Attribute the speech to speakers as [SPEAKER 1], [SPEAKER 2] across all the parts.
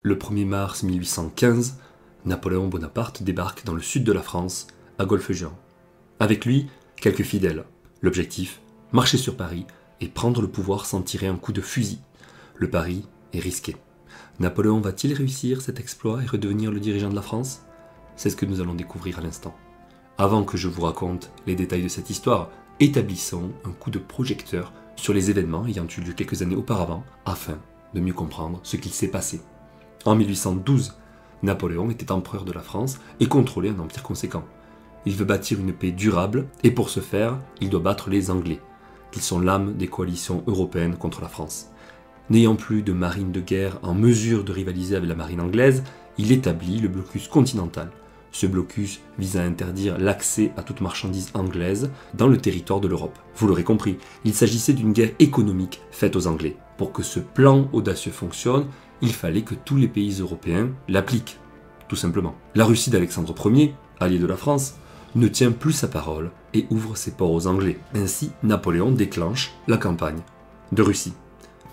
[SPEAKER 1] Le 1er mars 1815, Napoléon Bonaparte débarque dans le sud de la France, à Golfe-Juan. Avec lui, quelques fidèles. L'objectif, marcher sur Paris et prendre le pouvoir sans tirer un coup de fusil. Le pari est risqué. Napoléon va-t-il réussir cet exploit et redevenir le dirigeant de la France? C'est ce que nous allons découvrir à l'instant. Avant que je vous raconte les détails de cette histoire, établissons un coup de projecteur sur les événements ayant eu lieu quelques années auparavant, afin de mieux comprendre ce qu'il s'est passé. En 1812, Napoléon était empereur de la France et contrôlait un empire conséquent. Il veut bâtir une paix durable et pour ce faire, il doit battre les Anglais, qui sont l'âme des coalitions européennes contre la France. N'ayant plus de marine de guerre en mesure de rivaliser avec la marine anglaise, il établit le blocus continental. Ce blocus vise à interdire l'accès à toute marchandise anglaise dans le territoire de l'Europe. Vous l'aurez compris, il s'agissait d'une guerre économique faite aux Anglais. Pour que ce plan audacieux fonctionne, il fallait que tous les pays européens l'appliquent, tout simplement. La Russie d'Alexandre Ier, allié de la France, ne tient plus sa parole et ouvre ses ports aux Anglais. Ainsi, Napoléon déclenche la campagne de Russie.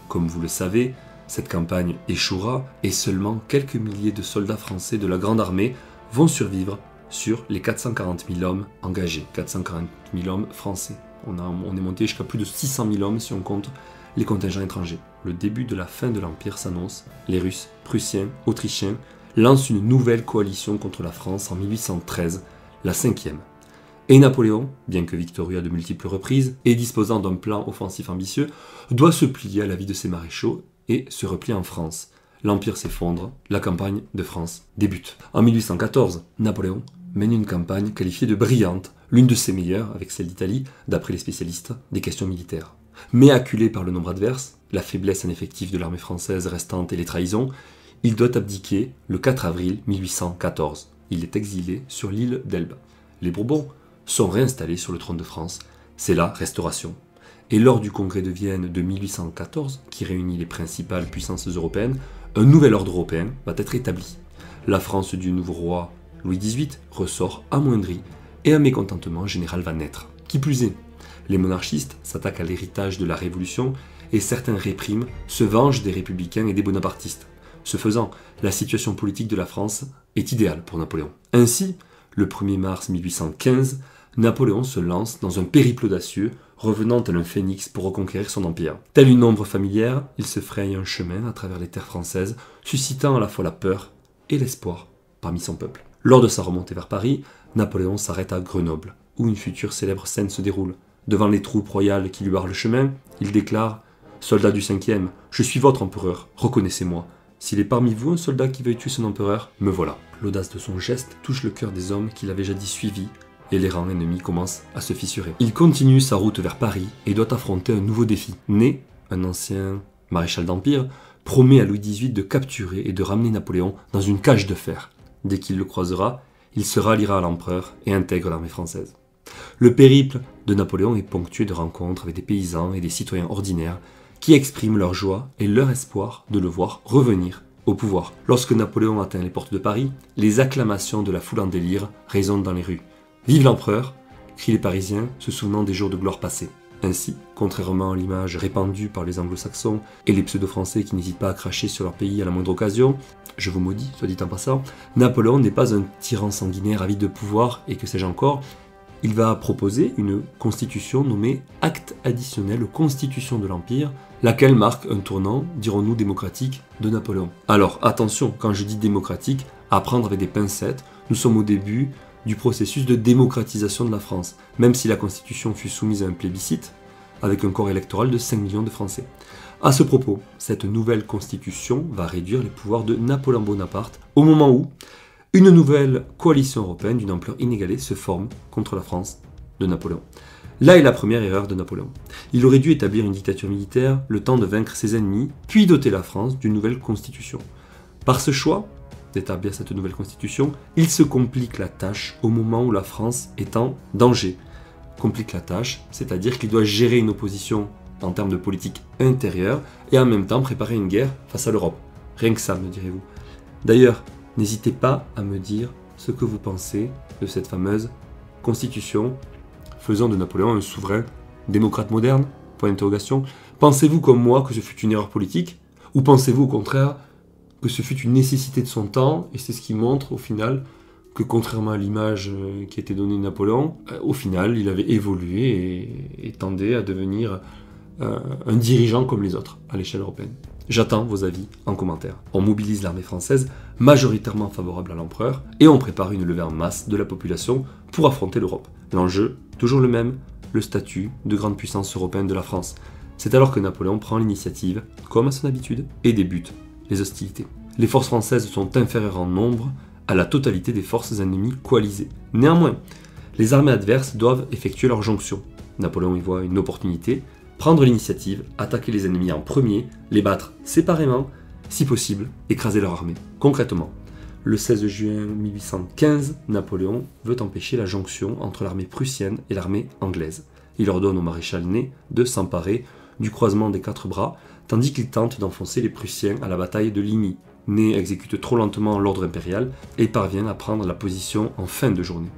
[SPEAKER 1] Comme vous le savez, cette campagne échouera et seulement quelques milliers de soldats français de la Grande Armée vont survivre sur les 440 000 hommes engagés. 440 000 hommes français. On est monté jusqu'à plus de 600 000 hommes si on compte les contingents étrangers. Le début de la fin de l'Empire s'annonce. Les Russes, Prussiens, Autrichiens lancent une nouvelle coalition contre la France en 1813, la 5e. Et Napoléon, bien que victorieux à de multiples reprises et disposant d'un plan offensif ambitieux, doit se plier à l'avis de ses maréchaux et se replier en France. L'Empire s'effondre, la campagne de France débute. En 1814, Napoléon mène une campagne qualifiée de brillante, l'une de ses meilleures, avec celle d'Italie, d'après les spécialistes des questions militaires. Mais acculé par le nombre adverse, la faiblesse en effectif de l'armée française restante et les trahisons, il doit abdiquer le 4 avril 1814. Il est exilé sur l'île d'Elbe. Les Bourbons sont réinstallés sur le trône de France. C'est la Restauration. Et lors du congrès de Vienne de 1814, qui réunit les principales puissances européennes, un nouvel ordre européen va être établi. La France du nouveau roi Louis XVIII ressort amoindrie et un mécontentement général va naître. Qui plus est, les monarchistes s'attaquent à l'héritage de la Révolution et certains répriment, se vengent des républicains et des bonapartistes. Ce faisant, la situation politique de la France est idéale pour Napoléon. Ainsi, le 1er mars 1815, Napoléon se lance dans un périple audacieux, revenant tel un phénix pour reconquérir son empire. Tel une ombre familière, il se fraye un chemin à travers les terres françaises, suscitant à la fois la peur et l'espoir parmi son peuple. Lors de sa remontée vers Paris, Napoléon s'arrête à Grenoble, où une future célèbre scène se déroule. Devant les troupes royales qui lui barrent le chemin, il déclare « Soldats du 5e, je suis votre empereur, reconnaissez-moi. S'il est parmi vous un soldat qui veuille tuer son empereur, me voilà. » L'audace de son geste touche le cœur des hommes qui l'avaient jadis suivi, et les rangs ennemis commencent à se fissurer. Il continue sa route vers Paris et doit affronter un nouveau défi. Né, un ancien maréchal d'Empire, promet à Louis XVIII de capturer et de ramener Napoléon dans une cage de fer. Dès qu'il le croisera, il se ralliera à l'empereur et intègre l'armée française. Le périple de Napoléon est ponctué de rencontres avec des paysans et des citoyens ordinaires qui expriment leur joie et leur espoir de le voir revenir au pouvoir. Lorsque Napoléon atteint les portes de Paris, les acclamations de la foule en délire résonnent dans les rues. « Vive l'empereur !» crient les Parisiens, se souvenant des jours de gloire passés. Ainsi, contrairement à l'image répandue par les anglo-saxons et les pseudo-français qui n'hésitent pas à cracher sur leur pays à la moindre occasion, je vous maudis, soit dit en passant, Napoléon n'est pas un tyran sanguinaire avide de pouvoir et que sais-je encore. Il va proposer une constitution nommée Acte additionnel aux constitutions de l'Empire, laquelle marque un tournant, dirons-nous démocratique, de Napoléon. Alors attention, quand je dis démocratique, à prendre avec des pincettes, nous sommes au début du processus de démocratisation de la France, même si la Constitution fut soumise à un plébiscite, avec un corps électoral de 5 millions de Français. À ce propos, cette nouvelle Constitution va réduire les pouvoirs de Napoléon Bonaparte, au moment où une nouvelle coalition européenne d'une ampleur inégalée se forme contre la France de Napoléon. Là est la première erreur de Napoléon. Il aurait dû établir une dictature militaire, le temps de vaincre ses ennemis, puis doter la France d'une nouvelle Constitution. Par ce choix d'établir cette nouvelle constitution, il se complique la tâche au moment où la France est en danger. Complique la tâche, c'est-à-dire qu'il doit gérer une opposition en termes de politique intérieure et en même temps préparer une guerre face à l'Europe. Rien que ça, me direz-vous. D'ailleurs, n'hésitez pas à me dire ce que vous pensez de cette fameuse constitution faisant de Napoléon un souverain démocrate moderne ? Point d'interrogation. Pensez-vous comme moi que ce fut une erreur politique ? Ou pensez-vous au contraire que ce fut une nécessité de son temps, et c'est ce qui montre au final que contrairement à l'image qui était donnée de Napoléon, au final il avait évolué et tendait à devenir un dirigeant comme les autres à l'échelle européenne. J'attends vos avis en commentaire. On mobilise l'armée française, majoritairement favorable à l'empereur, et on prépare une levée en masse de la population pour affronter l'Europe. L'enjeu, toujours le même, le statut de grande puissance européenne de la France. C'est alors que Napoléon prend l'initiative, comme à son habitude, et débute les hostilités. Les forces françaises sont inférieures en nombre à la totalité des forces ennemies coalisées. Néanmoins, les armées adverses doivent effectuer leur jonction. Napoléon y voit une opportunité, prendre l'initiative, attaquer les ennemis en premier, les battre séparément, si possible, écraser leur armée. Concrètement, le 16 juin 1815, Napoléon veut empêcher la jonction entre l'armée prussienne et l'armée anglaise. Il ordonne au maréchal Ney de s'emparer du croisement des 4 bras, tandis qu'il tente d'enfoncer les Prussiens à la bataille de Ligny. Ney exécute trop lentement l'ordre impérial et parvient à prendre la position en fin de journée.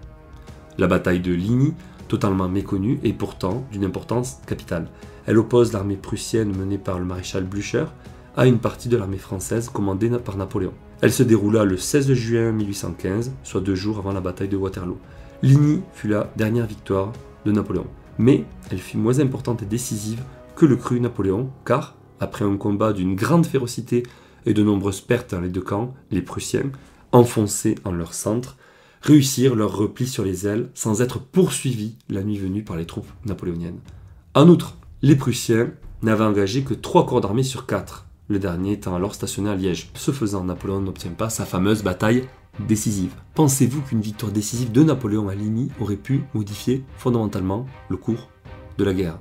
[SPEAKER 1] La bataille de Ligny, totalement méconnue, est pourtant d'une importance capitale. Elle oppose l'armée prussienne menée par le maréchal Blücher à une partie de l'armée française commandée par Napoléon. Elle se déroula le 16 juin 1815, soit 2 jours avant la bataille de Waterloo. Ligny fut la dernière victoire de Napoléon, mais elle fut moins importante et décisive que le crut Napoléon, car, après un combat d'une grande férocité et de nombreuses pertes dans les deux camps, les Prussiens, enfoncés en leur centre, réussirent leur repli sur les ailes sans être poursuivis la nuit venue par les troupes napoléoniennes. En outre, les Prussiens n'avaient engagé que 3 corps d'armée sur 4, le dernier étant alors stationné à Liège. Ce faisant, Napoléon n'obtient pas sa fameuse bataille décisive. Pensez-vous qu'une victoire décisive de Napoléon à Ligny aurait pu modifier fondamentalement le cours de la guerre?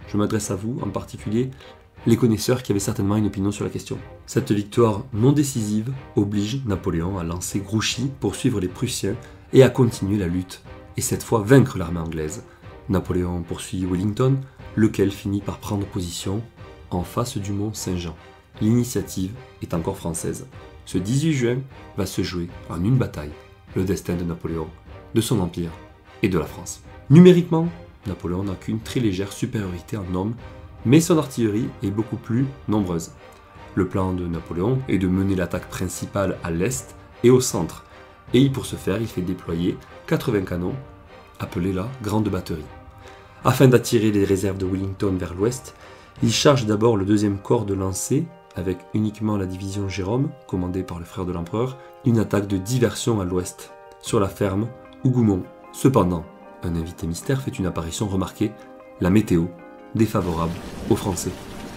[SPEAKER 1] Je m'adresse à vous, en particulier les connaisseurs qui avaient certainement une opinion sur la question. Cette victoire non décisive oblige Napoléon à lancer Grouchy pour suivre les Prussiens et à continuer la lutte, et cette fois vaincre l'armée anglaise. Napoléon poursuit Wellington, lequel finit par prendre position en face du mont Saint-Jean. L'initiative est encore française. Ce 18 juin va se jouer en une bataille le destin de Napoléon, de son empire et de la France. Numériquement, Napoléon n'a qu'une très légère supériorité en hommes, mais son artillerie est beaucoup plus nombreuse. Le plan de Napoléon est de mener l'attaque principale à l'est et au centre, et pour ce faire, il fait déployer 80 canons, appelés la Grande Batterie. Afin d'attirer les réserves de Wellington vers l'ouest, il charge d'abord le 2e corps de lancers, avec uniquement la division Jérôme, commandée par le frère de l'empereur, une attaque de diversion à l'ouest, sur la ferme Hougoumont. Cependant, un invité mystère fait une apparition remarquée, la météo, défavorable aux Français.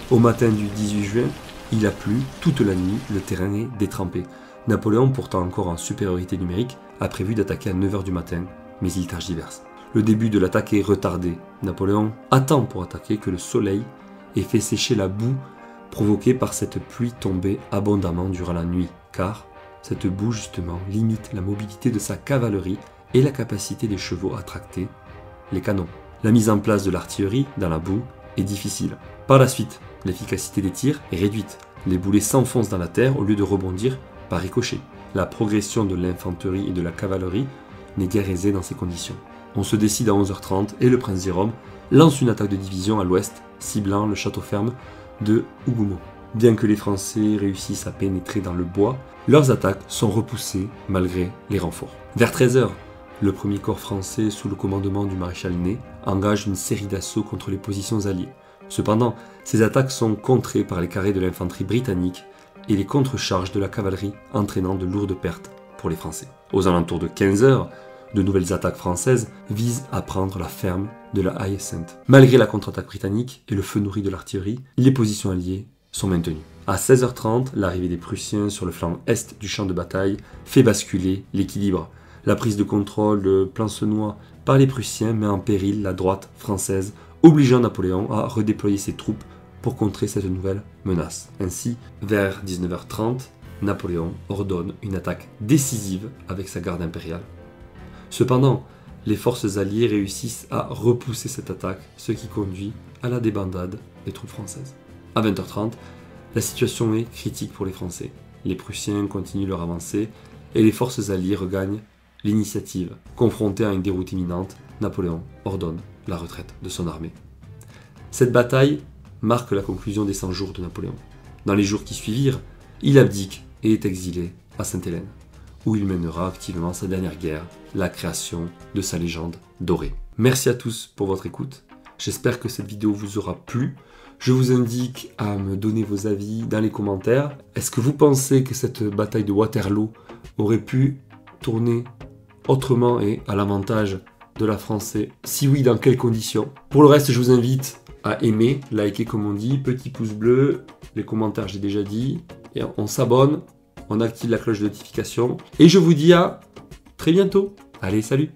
[SPEAKER 1] Au matin du 18 juin, il a plu toute la nuit, le terrain est détrempé. Napoléon, pourtant encore en supériorité numérique, a prévu d'attaquer à 9h du matin, mais il tergiverse. Le début de l'attaque est retardé. Napoléon attend pour attaquer que le soleil ait fait sécher la boue provoquée par cette pluie tombée abondamment durant la nuit, car cette boue justement limite la mobilité de sa cavalerie et la capacité des chevaux à tracter les canons. La mise en place de l'artillerie dans la boue est difficile. Par la suite, l'efficacité des tirs est réduite. Les boulets s'enfoncent dans la terre au lieu de rebondir par ricochet. La progression de l'infanterie et de la cavalerie n'est guère aisée dans ces conditions. On se décide à 11h30 et le prince Jérôme lance une attaque de division à l'ouest, ciblant le château ferme de Hougoumont. Bien que les Français réussissent à pénétrer dans le bois, leurs attaques sont repoussées malgré les renforts. Vers 13h, le premier corps français sous le commandement du maréchal Ney engage une série d'assauts contre les positions alliées. Cependant, ces attaques sont contrées par les carrés de l'infanterie britannique et les contre-charges de la cavalerie, entraînant de lourdes pertes pour les Français. Aux alentours de 15h, de nouvelles attaques françaises visent à prendre la ferme de la Haie-Sainte. Malgré la contre-attaque britannique et le feu nourri de l'artillerie, les positions alliées sont maintenues. À 16h30, l'arrivée des Prussiens sur le flanc est du champ de bataille fait basculer l'équilibre. La prise de contrôle de Plancenoit par les Prussiens met en péril la droite française, obligeant Napoléon à redéployer ses troupes pour contrer cette nouvelle menace. Ainsi, vers 19h30, Napoléon ordonne une attaque décisive avec sa garde impériale. Cependant, les forces alliées réussissent à repousser cette attaque, ce qui conduit à la débandade des troupes françaises. À 20h30, la situation est critique pour les Français. Les Prussiens continuent leur avancée et les forces alliées regagnent l'initiative. Confronté à une déroute imminente, Napoléon ordonne la retraite de son armée. Cette bataille marque la conclusion des 100 jours de Napoléon. Dans les jours qui suivirent, il abdique et est exilé à Sainte-Hélène, où il mènera activement sa dernière guerre, la création de sa légende dorée. Merci à tous pour votre écoute. J'espère que cette vidéo vous aura plu. Je vous indique à me donner vos avis dans les commentaires. Est-ce que vous pensez que cette bataille de Waterloo aurait pu tourner autrement et à l'avantage de la France? Si oui, dans quelles conditions? Pour le reste, je vous invite à aimer, liker comme on dit, petit pouce bleu, les commentaires j'ai déjà dit, et on s'abonne, on active la cloche de notification, et je vous dis à très bientôt. Allez, salut!